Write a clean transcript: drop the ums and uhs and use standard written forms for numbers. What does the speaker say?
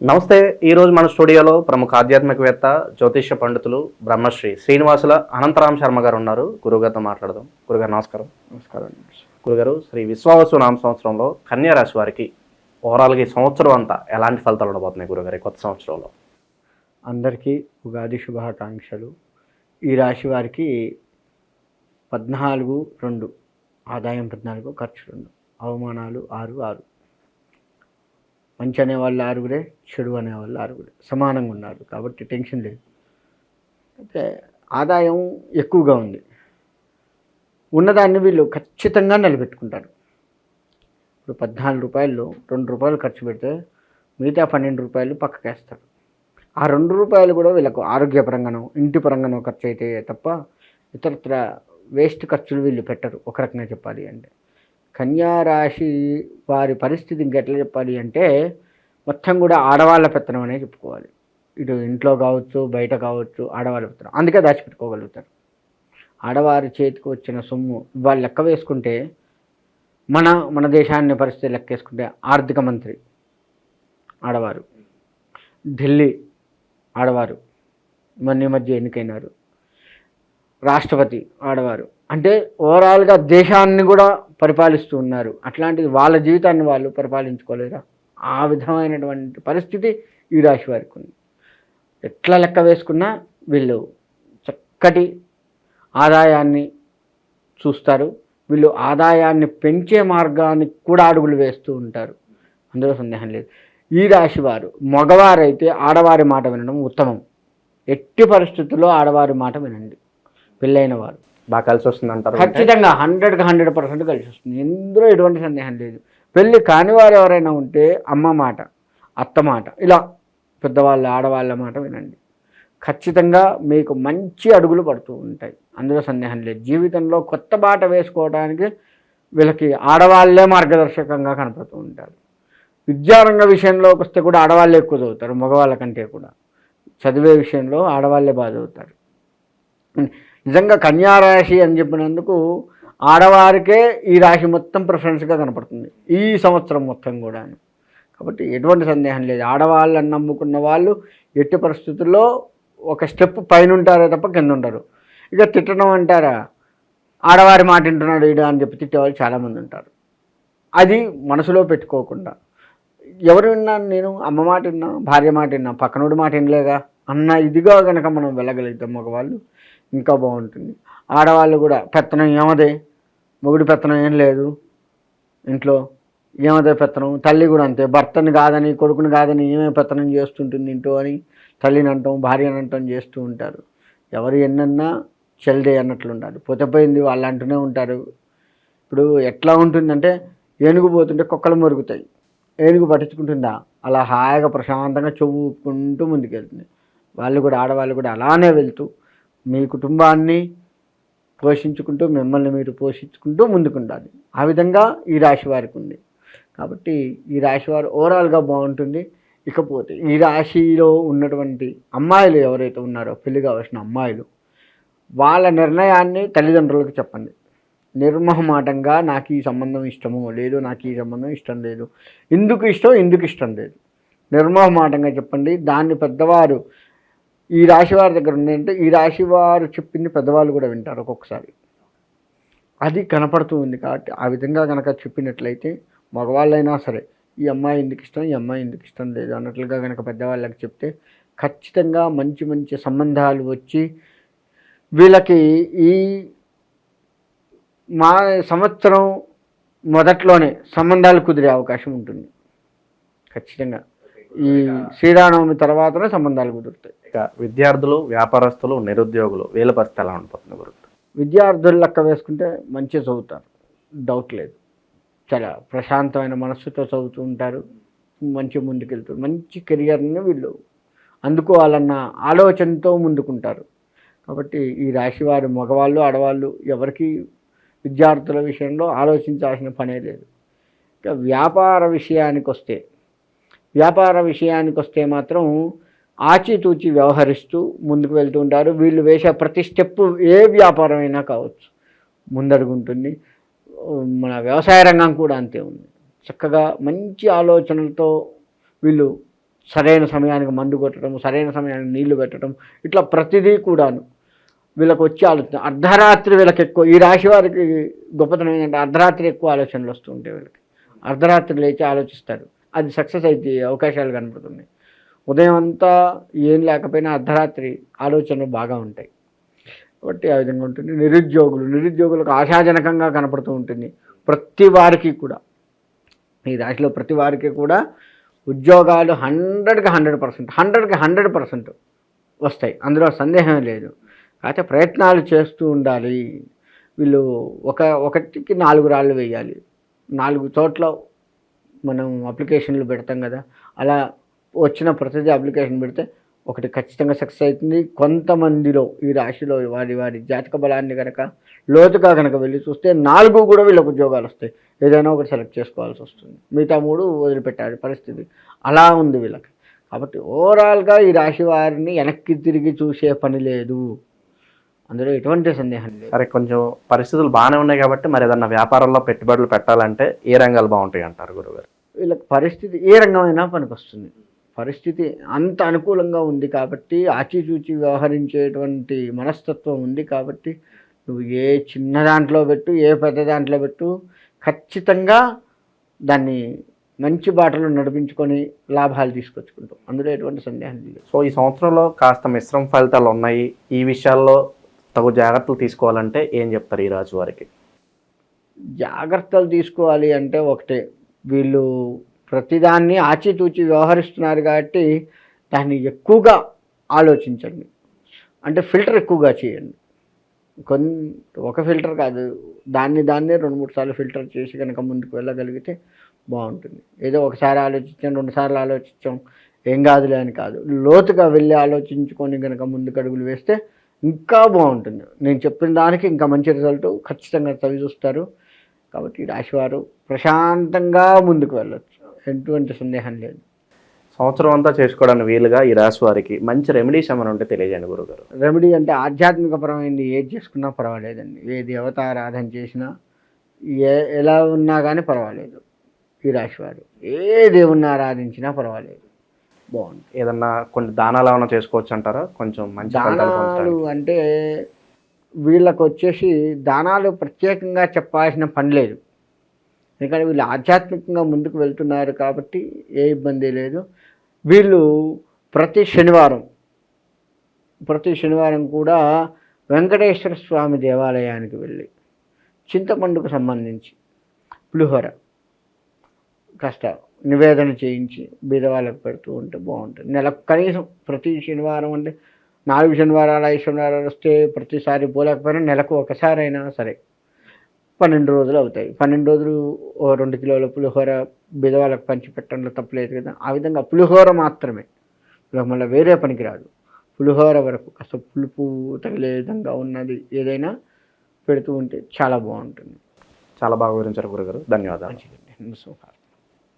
నమస్తే. ఈరోజు మన స్టూడియోలో ప్రముఖ ఆధ్యాత్మికవేత్త జ్యోతిష్య పండితులు బ్రహ్మశ్రీ శ్రీనివాసుల అనంతరామ శర్మ గారు ఉన్నారు. గురుగారితో మాట్లాడదాం. గురుగారు నమస్కారం. నమస్కారం. గురుగారు, శ్రీ విశ్వావసు నామ సంవత్సరంలో కన్యా రాశి వారికి ఓవరాల్గా ఈ సంవత్సరం అంతా ఎలాంటి ఫలితాలు ఉండబోతున్నాయి గురుగారు కొత్త సంవత్సరంలో? అందరికీ ఉగాది శుభాకాంక్షలు. ఈ రాశి వారికి 14-2 ఆదాయం 14, ఖర్చు 2, అవమానాలు 6. మంచి అనేవాళ్ళు 6, చెడు అనేవాళ్ళు 6 సమానంగా ఉన్నారు కాబట్టి టెన్షన్ లేదు. అయితే ఆదాయం ఎక్కువగా ఉంది. ఉన్నదాన్ని వీళ్ళు ఖచ్చితంగా నిలబెట్టుకుంటారు. ఇప్పుడు 14 రూపాయలు 2 రూపాయలు ఖర్చు పెడితే మిగతా 12 రూపాయలు పక్కకేస్తారు. ఆ 2 రూపాయలు కూడా వీళ్ళకు ఆరోగ్యపరంగానో ఇంటి పరంగానో ఖర్చు అయితే తప్ప ఇతరత్ర వేస్ట్ ఖర్చులు వీళ్ళు పెట్టరు. ఒక రకంగా చెప్పాలి అంటే కన్యా రాశి వారి పరిస్థితి ఇంకెట్లా చెప్పాలి అంటే మొత్తం కూడా ఆడవాళ్ళ పెత్తనం అనే చెప్పుకోవాలి. ఇటు ఇంట్లో కావచ్చు, బయట కావచ్చు, ఆడవాళ్ళ పెత్తనం. అందుకే దాచిపెట్టుకోగలుగుతారు. ఆడవారి చేతికి వచ్చిన సొమ్ము వాళ్ళు లెక్క వేసుకుంటే మన దేశాన్ని పరిస్థితి లెక్కేసుకుంటే ఆర్థిక మంత్రి ఆడవారు, ఢిల్లీ ఆడవారు, మొన్న మధ్య ఎన్నికైనారు, రాష్ట్రపతి ఆడవారు. అంటే ఓవరాల్గా దేశాన్ని కూడా పరిపాలిస్తూ ఉన్నారు. అట్లాంటిది వాళ్ళ జీవితాన్ని వాళ్ళు పరిపాలించుకోలేరా? ఆ విధమైనటువంటి పరిస్థితి ఈ రాశి వారికి ఉంది. ఎట్లా లెక్క వేసుకున్నా వీళ్ళు చక్కటి ఆదాయాన్ని చూస్తారు. వీళ్ళు ఆదాయాన్ని పెంచే మార్గానికి కూడా అడుగులు వేస్తూ ఉంటారు. అందులో సందేహం లేదు. ఈ రాశి వారు మగవారైతే ఆడవారి మాట వినడం ఉత్తమం. ఎట్టి పరిస్థితుల్లో ఆడవారి మాట వినండి. పెళ్ళైన వారు బాగా కలిసి వస్తుంది అంటారు? ఖచ్చితంగా 100% కలిసి వస్తుంది. ఎందులో ఎటువంటి సందేహం లేదు. పెళ్ళి కాని వారు ఎవరైనా ఉంటే అమ్మ మాట, అత్త మాట, ఇలా పెద్దవాళ్ళ ఆడవాళ్ళ మాట వినండి. ఖచ్చితంగా మీకు మంచి అడుగులు పడుతూ ఉంటాయి. అందులో సందేహం లేదు. జీవితంలో కొత్త బాట వేసుకోవడానికి వీళ్ళకి ఆడవాళ్ళే మార్గదర్శకంగా కనపడుతూ ఉంటారు. విద్యారంగ విషయంలోకి వస్తే కూడా ఆడవాళ్ళే ఎక్కువ చదువుతారు మగవాళ్ళ కంటే కూడా. చదివే విషయంలో ఆడవాళ్ళే బాగా చదువుతారు. నిజంగా కన్యారాశి అని చెప్పినందుకు ఆడవారికే ఈ రాశి మొత్తం ప్రిఫరెన్స్గా కనపడుతుంది ఈ సంవత్సరం మొత్తం కూడా. కాబట్టి ఎటువంటి సందేహం లేదు. ఆడవాళ్ళని నమ్ముకున్న వాళ్ళు ఎట్టి పరిస్థితుల్లో ఒక స్టెప్ పైన ఉంటారే తప్ప కింద ఉంటారు. ఇక తిట్టడం అంటారా, ఆడవారి మాట వింటున్నాడు ఈడ అని చెప్పి తిట్టేవాళ్ళు చాలామంది ఉంటారు. అది మనసులో పెట్టుకోకుండా ఎవరు విన్నాను, నేను అమ్మ మాట విన్నా, భార్య మాట విన్నా, పక్కనోడి మాట వినలేగా అన్న ఇదిగా కనుక మనం వెళ్ళగలుగుతాం మగవాళ్ళు ఇంకా బాగుంటుంది. ఆడవాళ్ళు కూడా పెత్తనం ఏమదే, మొగుడి పెత్తనం ఏం లేదు ఇంట్లో, ఏమదే పెత్తనం. తల్లి కూడా అంతే, భర్తని కాదని కొడుకుని కాదని ఏమే పెత్తనం చేస్తుంటుంది ఇంట్లో అని తల్లిని అంటాం, భార్యని అంటాం చేస్తూ ఉంటారు. ఎవరు ఎన్నన్నా చెల్దే అన్నట్లు ఉండాలి. పోతే వాళ్ళు అంటూనే ఉంటారు. ఇప్పుడు ఎట్లా ఉంటుందంటే ఏనుగు పోతుంటే కుక్కలు మొరుగుతాయి, ఏనుగు పట్టించుకుంటుందా? అలా హాయిగా ప్రశాంతంగా చెవుకుంటూ ముందుకెళ్తుంది. వాళ్ళు కూడా ఆడవాళ్ళు కూడా అలానే వెళ్తూ మీ కుటుంబాన్ని పోషించుకుంటూ మిమ్మల్ని మీరు పోషించుకుంటూ ముందుకుండాలి. ఆ విధంగా ఈ రాశి వారికి ఉంది. కాబట్టి ఈ రాశి వారు ఓవరాల్గా బాగుంటుంది. ఇకపోతే ఈ రాశిలో ఉన్నటువంటి అమ్మాయిలు ఎవరైతే ఉన్నారో, పెళ్లి కావాల్సిన అమ్మాయిలు, వాళ్ళ నిర్ణయాన్ని తల్లిదండ్రులకు చెప్పండి. నిర్మోహమాటంగా నాకు ఈ సంబంధం ఇష్టమో లేదు, నాకు ఈ సంబంధం ఇష్టం లేదు, ఎందుకు ఇష్టం లేదు, నిర్మోహమాటంగా చెప్పండి. దాన్ని పెద్దవారు ఈ రాశి వారి దగ్గర ఉందంటే ఈ రాశి వారు చెప్పింది పెద్దవాళ్ళు కూడా వింటారు ఒక్కొక్కసారి. అది కనపడుతూ ఉంది. కాబట్టి ఆ విధంగా కనుక చెప్పినట్లయితే మగవాళ్ళైనా సరే ఈ అమ్మాయి ఎందుకు ఇష్టం, ఈ అమ్మాయి ఎందుకు ఇష్టం లేదు అన్నట్లుగా కనుక పెద్దవాళ్ళకి చెప్తే ఖచ్చితంగా మంచి మంచి సంబంధాలు వచ్చి వీళ్ళకి ఈ సంవత్సరం మొదట్లోనే సంబంధాలు కుదిరే అవకాశం ఉంటుంది. ఖచ్చితంగా ఈ శ్రీరామనవమి తర్వాతనే సంబంధాలు కుదురుతాయి. ఇక విద్యార్థులు, వ్యాపారస్తులు, నిరుద్యోగులు వీళ్ళ పరిస్థితి ఎలా ఉంటుంది గురు? విద్యార్థులు లెక్క వేసుకుంటే మంచిగా చదువుతారు, డౌట్ లేదు. చాలా ప్రశాంతమైన మనస్సుతో చదువుతూ ఉంటారు, మంచి ముందుకెళ్తారు. మంచి కెరియర్ని వీళ్ళు అందుకోవాలన్న ఆలోచనతో ముందుకుంటారు. కాబట్టి ఈ రాశి వారు మగవాళ్ళు ఆడవాళ్ళు ఎవరికి విద్యార్థుల విషయంలో ఆలోచించాల్సిన పనే లేదు. ఇక వ్యాపార విషయానికి వస్తే మాత్రం ఆచితూచి వ్యవహరిస్తూ ముందుకు వెళ్తూ ఉంటారు. వీళ్ళు వేసే ప్రతి స్టెప్పు ఏ వ్యాపారమైనా కావచ్చు ముందడుగుంటుంది. మన వ్యవసాయ రంగం కూడా అంతే ఉంది. చక్కగా మంచి ఆలోచనలతో వీళ్ళు సరైన సమయానికి మందు కొట్టడం, సరైన సమయానికి నీళ్లు పెట్టడం, ఇట్లా ప్రతిదీ కూడాను వీళ్ళకి వచ్చే ఆలోచన. అర్ధరాత్రి వీళ్ళకి ఎక్కువ, ఈ రాశి వారికి గొప్పతనం ఏంటంటే అర్ధరాత్రి ఎక్కువ ఆలోచనలు వస్తూ ఉంటాయి వీళ్ళకి. అర్ధరాత్రి లేచి ఆలోచిస్తారు, అది సక్సెస్ అయితే అవకాశాలు కనపడుతున్నాయి. ఉదయం అంతా ఏం లేకపోయినా అర్ధరాత్రి ఆలోచనలు బాగా ఉంటాయి కాబట్టి ఆ విధంగా ఉంటుంది. నిరుద్యోగులకు ఆశాజనకంగా కనపడుతూ ఉంటుంది. ప్రతి వారికి కూడా, ఈ రాశిలో ప్రతి వారికి కూడా ఉద్యోగాలు 100కి 100% వస్తాయి, అందులో సందేహం లేదు. అయితే ప్రయత్నాలు చేస్తూ ఉండాలి. వీళ్ళు ఒకటికి 4 రాళ్ళు వేయాలి. 4 చోట్ల మనం అప్లికేషన్లు పెడతాం కదా, అలా వచ్చిన ప్రతిదీ అప్లికేషన్ పెడితే ఒకటి ఖచ్చితంగా సక్సెస్ అవుతుంది. కొంతమందిలో ఈ రాశిలో వారి జాతక బలాన్ని కనుక లోతుగా కనుక వెళ్ళి చూస్తే 4 కూడా వీళ్ళకు ఉద్యోగాలు వస్తాయి. ఏదైనా ఒకటి సెలెక్ట్ చేసుకోవాల్సి వస్తుంది, మిగతా 3 వదిలిపెట్టాలి పరిస్థితి అలా ఉంది వీళ్ళకి. కాబట్టి ఓవరాల్గా ఈ రాశి వారిని వెనక్కి తిరిగి చూసే పని లేదు, అందులో ఎటువంటి సందేహం లేదు. సరే, కొంచెం పరిస్థితులు బాగానే ఉన్నాయి కాబట్టి మరి ఏదన్నా వ్యాపారంలో పెట్టుబడులు పెట్టాలంటే ఏ రంగాలు బాగుంటాయి అంటారు గురుగారు? వీళ్ళకి పరిస్థితి ఏ రంగమైనా పనికొస్తుంది. పరిస్థితి అంత అనుకూలంగా ఉంది కాబట్టి, ఆచితూచి వ్యవహరించేటువంటి మనస్తత్వం ఉంది కాబట్టి, నువ్వు ఏ చిన్న దాంట్లో పెట్టు, ఏ పెద్ద దాంట్లో పెట్టు, ఖచ్చితంగా దాన్ని మంచి బాటలో నడిపించుకొని లాభాలు తీసుకొచ్చుకుంటాం, అందులో ఎటువంటి సందేహం లేదు. సో ఈ సంవత్సరంలో కాస్త మిశ్రమ ఫలితాలు ఉన్నాయి, ఈ విషయాల్లో తగు జాగ్రత్తలు తీసుకోవాలంటే ఏం చెప్తారు ఈ రాశి వారికి? జాగ్రత్తలు తీసుకోవాలి అంటే ఒకటే, వీళ్ళు ప్రతిదాన్ని ఆచితూచి వ్యవహరిస్తున్నారు కాబట్టి దాన్ని ఎక్కువగా ఆలోచించండి, అంటే ఫిల్టర్ ఎక్కువగా చేయండి. ఒక ఫిల్టర్ కాదు, దాన్నే 2-3 సార్లు ఫిల్టర్ చేసి కనుక ముందుకు వెళ్ళగలిగితే బాగుంటుంది. ఏదో ఒకసారి ఆలోచించాం, 2 సార్లు ఆలోచించాం, ఏం కాదులే అని కాదు, లోతుగా వెళ్ళి ఆలోచించుకొని కనుక ముందుకు అడుగులు వేస్తే ఇంకా బాగుంటుంది. నేను చెప్పిన దానికి ఇంకా మంచి రిజల్ట్ ఖచ్చితంగా చవి చూస్తారు. కాబట్టి ఈ రాశివారు ప్రశాంతంగా ముందుకు వెళ్ళొచ్చు, ఎటువంటి సందేహం లేదు. సంవత్సరం అంతా చేసుకోవడానికి వీలుగా ఈ రాశి వారికి మంచి రెమెడీస్ ఏమైనా ఉంటే తెలియజేయండి గురుగారు. రెమెడీ అంటే ఆధ్యాత్మిక పరమైనది ఏది చేసుకున్నా పర్వాలేదండి, ఏ దేవతారాధన చేసినా ఎలా ఉన్నా కానీ పర్వాలేదు. ఈ రాశివారు ఏ దేవుణ్ణి ఆరాధించినా పర్వాలేదు, బాగుంటుంది. ఏదన్నా కొన్ని దానాలు ఏమైనా చేసుకోవచ్చు అంటారా? కొంచెం మంచి దానాలు అంటే వీళ్ళకు వచ్చేసి దానాలు ప్రత్యేకంగా చెప్పాల్సిన పని లేదు, ఎందుకంటే వీళ్ళు ఆధ్యాత్మికంగా ముందుకు వెళ్తున్నారు కాబట్టి ఏ ఇబ్బంది లేదు. వీళ్ళు ప్రతి శనివారం కూడా వెంకటేశ్వర స్వామి దేవాలయానికి వెళ్ళి చింతపండుకు సంబంధించి పులిహోర కాస్త నివేదన చేయించి బీదవాళ్ళకు పెడుతూ ఉంటే బాగుంటుంది. నెలకు కనీసం ప్రతి శనివారం అంటే 4 శనివారాలు 5 శనివారాలు వస్తే ప్రతిసారి పోలేకపోయినా నెలకు ఒకసారైనా సరే 12 రోజులు అవుతాయి. 12 రోజులు 2 కిలోల పులిహోర బీదవాళ్ళకు పంచి పెట్టడంలో తప్పలేదు కదా. ఆ విధంగా పులిహోర మాత్రమే, మళ్ళీ వేరే పనికి రాదు. పులిహోర వరకు కాస్త పులుపు తగిలే విధంగా ఉన్నది ఏదైనా పెడుతూ ఉంటే చాలా బాగుంటుంది. చాలా బాగా వివరించారు గురుగారు, ధన్యవాదాలు. మంచిది.